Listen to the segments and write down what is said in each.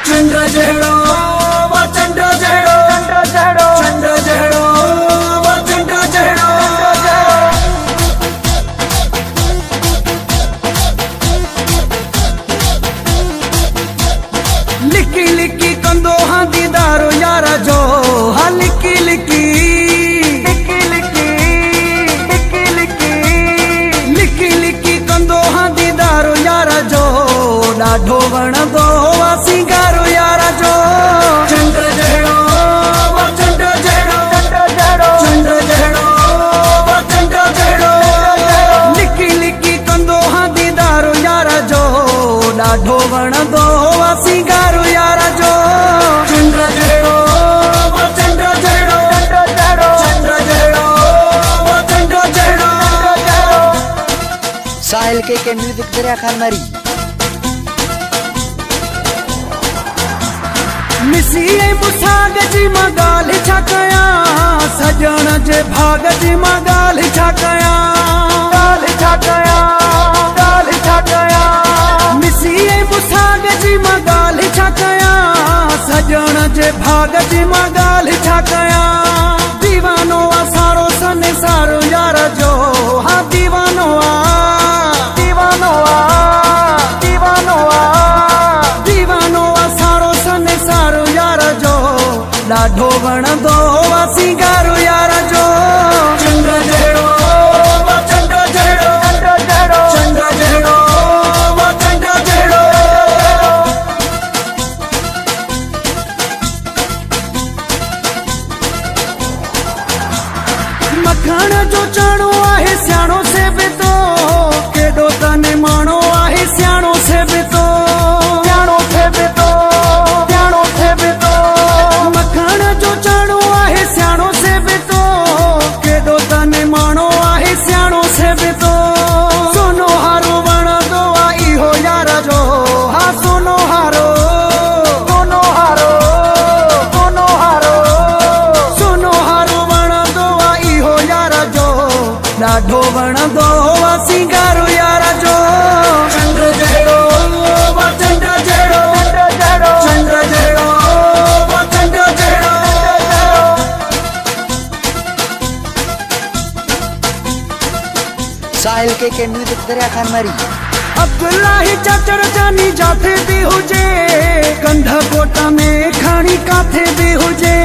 चंड जहिड़ो वा चंड जहिड़ो चंड जहिड़ो वा चंड जहिड़ो लिकी लिकी कंदो हाँ दीदारो यारा जो हाँ लिकी लिकी लिकी लिकी कंदो हाँ दीदारो यारा जो ॾाढो वणंदो वा सिंगारो यारा जो चंड जहिड़ो वा चंड जहिड़ो चंड जहिड़ो वा चंड जहिड़ो लिकी लिकी कंदो हाँ दीदारो यारा जो ॾाढो वणंदो वा सिंगारो यारा जो चंड जहिड़ो वा चंड जहिड़ो चंड जहिड़ो वा चंड जहिड़ो साहिल के म्यूजिक दरिया खान मरी मिसी मुसाग जी मां ॻाल्हि छा कयां सजण जे भाग जी मां ॻाल्हि छा कयां मिसी मुसाग जी मां ॻाल्हि छा कयां सजण जे भाग जी मां ॻाल्हि छा कयां दीवानो आ सारो संसारो यार जो हाँ दीवानो आ दीवानो आ सारो संसारो यार जो ॾाढो वणंदो वा सिंगारो यार जो चंड जहिड़ो वा चंड जहिड़ो चंड जहिड़ो वा चंड जहिड़ो मखण जो चणो आहे सियाणो से बि तो केॾो तने माणो आहे सियाणो से बि तो मखण जो चणो आहे सियाणो से बि तो केॾो तने माणो आहे सियाणो से बि तो सोनो हारो वणंदो आहे इहो यार जो हा सोनो हारो वणंदो आहे इहो यार जो ॾाढो वणंदो वा सिंगारो यार जो चंड जहिड़ो वा चंड जहिड़ो चंड जहिड़ो वा चंड जहिड़ो साहिल के म्यूजिक दरिया खान मरी अब्दुल्लाही चाचर जानी जाथे भी हुजे कंध कोट में खणी काथे भी हुजे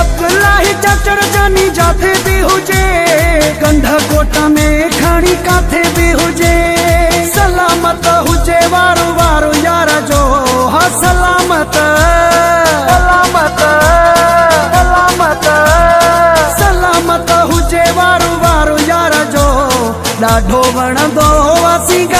अब्दुल्लाही चाचर जानी जाथे भी हुजे कंध कोट में खणी काथे भी हुजे सलामत हुजे वारो वारो यार जो हाँ सलामत हुजे वारो वारो यार जो ॾाढो वणंदो वा सिंगारो